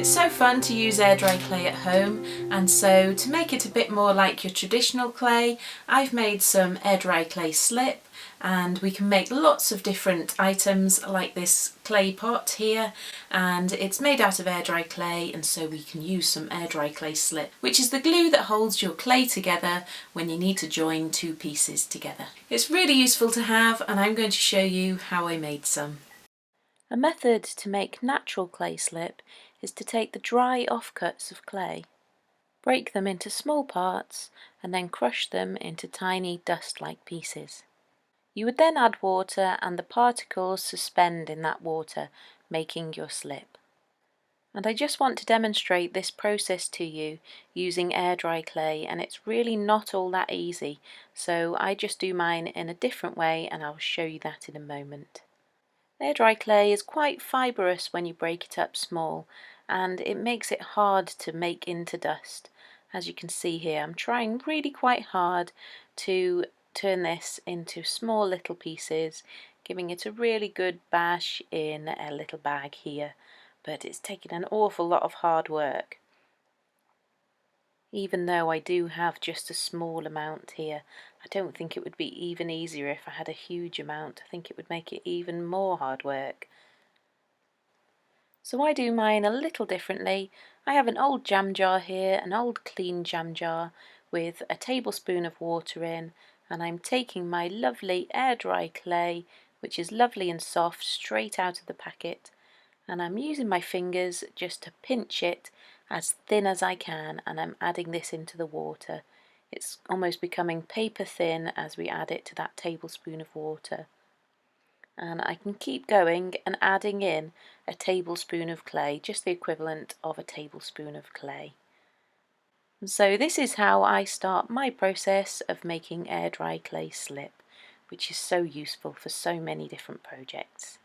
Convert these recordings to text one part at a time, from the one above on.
It's so fun to use air dry clay at home, and so to make it a bit more like your traditional clay, I've made some air dry clay slip, and we can make lots of different items like this clay pot here, and it's made out of air dry clay, and so we can use some air dry clay slip, which is the glue that holds your clay together when you need to join two pieces together. It's really useful to have, and I'm going to show you how I made some. A method to make natural clay slip is to take the dry offcuts of clay, break them into small parts, and then crush them into tiny dust-like pieces. You would then add water and the particles suspend in that water, making your slip. And I just want to demonstrate this process to you using air dry clay, and it's really not all that easy, so I just do mine in a different way and I'll show you that in a moment. Air dry clay is quite fibrous when you break it up small, and it makes it hard to make into dust. As you can see here, I'm trying really quite hard to turn this into small little pieces, giving it a really good bash in a little bag here, but it's taken an awful lot of hard work. Even though I do have just a small amount here, I don't think it would be even easier if I had a huge amount. I think it would make it even more hard work. So I do mine a little differently. I have an old jam jar here, an old clean jam jar with a tablespoon of water in, and I'm taking my lovely air dry clay, which is lovely and soft, straight out of the packet, and I'm using my fingers just to pinch it as thin as I can, and I'm adding this into the water. It's almost becoming paper thin as we add it to that tablespoon of water. And I can keep going and adding in a tablespoon of clay, just the equivalent of a tablespoon of clay. And so this is how I start my process of making air dry clay slip, which is so useful for so many different projects.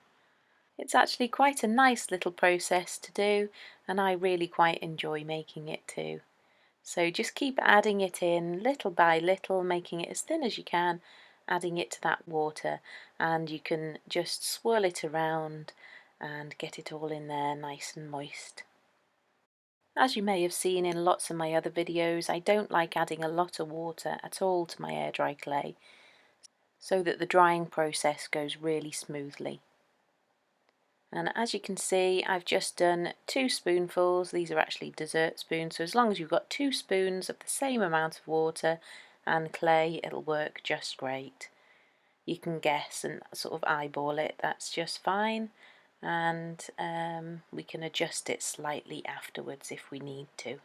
It's actually quite a nice little process to do, and I really quite enjoy making it too. So just keep adding it in little by little, making it as thin as you can, adding it to that water, and you can just swirl it around and get it all in there nice and moist. As you may have seen in lots of my other videos, I don't like adding a lot of water at all to my air dry clay, so that the drying process goes really smoothly. And as you can see, I've just done 2 spoonfuls. These are actually dessert spoons, so as long as you've got 2 spoons of the same amount of water and clay, it'll work just great. You can guess and sort of eyeball it, that's just fine, and we can adjust it slightly afterwards if we need to.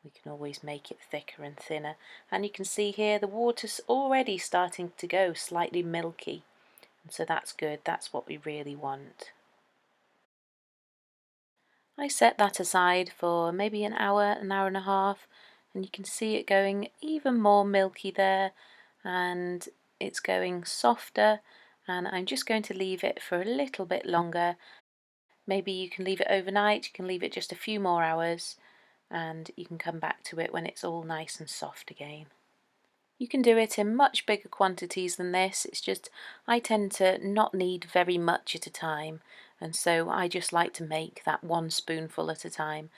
We can always make it thicker and thinner, and you can see here the water's already starting to go slightly milky, and so that's good, that's what we really want. I set that aside for maybe an hour and a half, and you can see it going even more milky there, and it's going softer, and I'm just going to leave it for a little bit longer. Maybe you can leave it overnight, you can leave it just a few more hours, and you can come back to it when it's all nice and soft again. You can do it in much bigger quantities than this, it's just I tend to not need very much at a time, and so I just like to make that 1 spoonful at a time.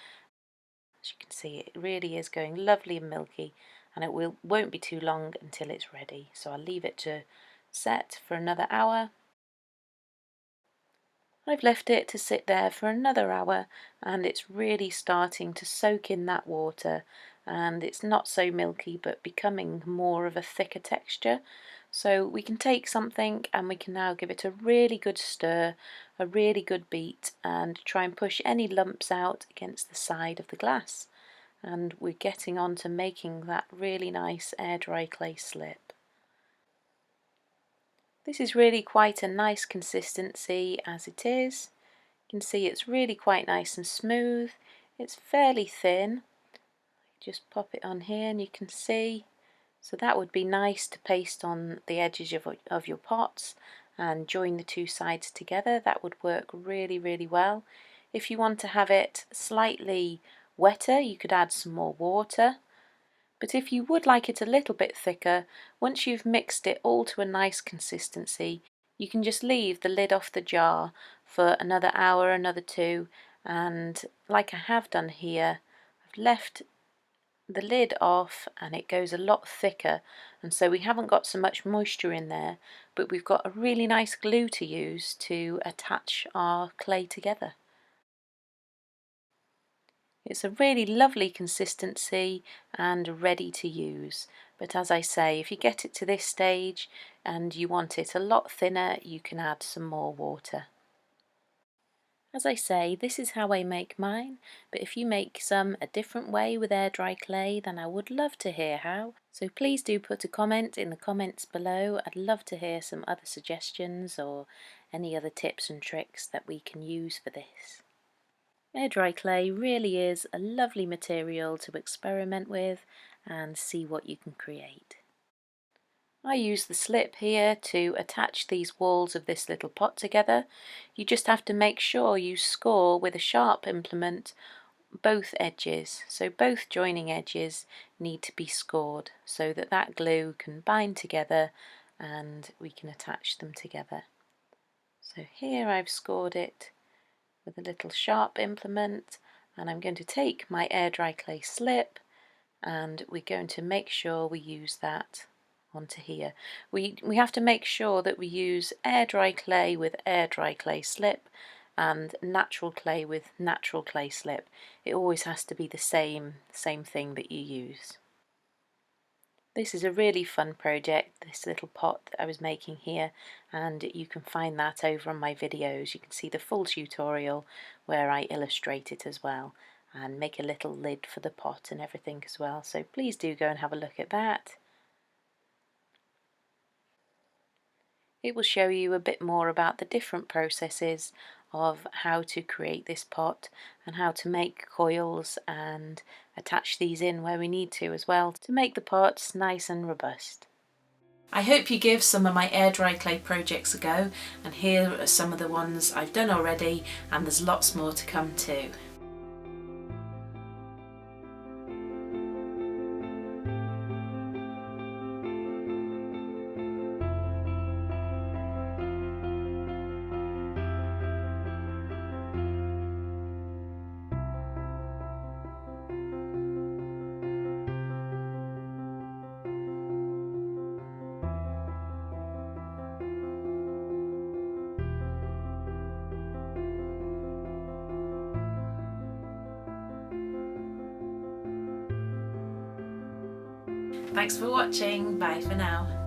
As you can see, it really is going lovely and milky, and it won't be too long until it's ready. So I'll leave it to set for another hour. I've left it to sit there for another hour, and it's really starting to soak in that water, and it's not so milky but becoming more of a thicker texture. So we can take something and we can now give it a really good stir, a really good beat, and try and push any lumps out against the side of the glass. And we're getting on to making that really nice air dry clay slip. This is really quite a nice consistency as it is. You can see it's really quite nice and smooth. It's fairly thin. Just pop it on here and you can see. So that would be nice to paste on the edges of your pots and join the 2 sides together. That would work really, really well. If you want to have it slightly wetter, you could add some more water. But if you would like it a little bit thicker, once you've mixed it all to a nice consistency, you can just leave the lid off the jar for another hour, another 2, and like I have done here, I've left the lid off and it goes a lot thicker, and so we haven't got so much moisture in there, but we've got a really nice glue to use to attach our clay together. It's a really lovely consistency and ready to use, but as I say, if you get it to this stage and you want it a lot thinner, you can add some more water. As I say, this is how I make mine, but if you make some a different way with air dry clay, then I would love to hear how. So please do put a comment in the comments below. I'd love to hear some other suggestions or any other tips and tricks that we can use for this. Air dry clay really is a lovely material to experiment with and see what you can create. I use the slip here to attach these walls of this little pot together. You just have to make sure you score with a sharp implement both edges, so both joining edges need to be scored so that that glue can bind together and we can attach them together. So here I've scored it with a little sharp implement, and I'm going to take my air dry clay slip and we're going to make sure we use that onto here. We have to make sure that we use air dry clay with air dry clay slip and natural clay with natural clay slip. It always has to be the same thing that you use. This is a really fun project, this little pot that I was making here, and you can find that over on my videos. You can see the full tutorial where I illustrate it as well and make a little lid for the pot and everything as well, so please do go and have a look at that. It will show you a bit more about the different processes of how to create this pot and how to make coils and attach these in where we need to as well to make the pots nice and robust. I hope you give some of my air dry clay projects a go, and here are some of the ones I've done already, and there's lots more to come too. Thanks for watching, bye for now.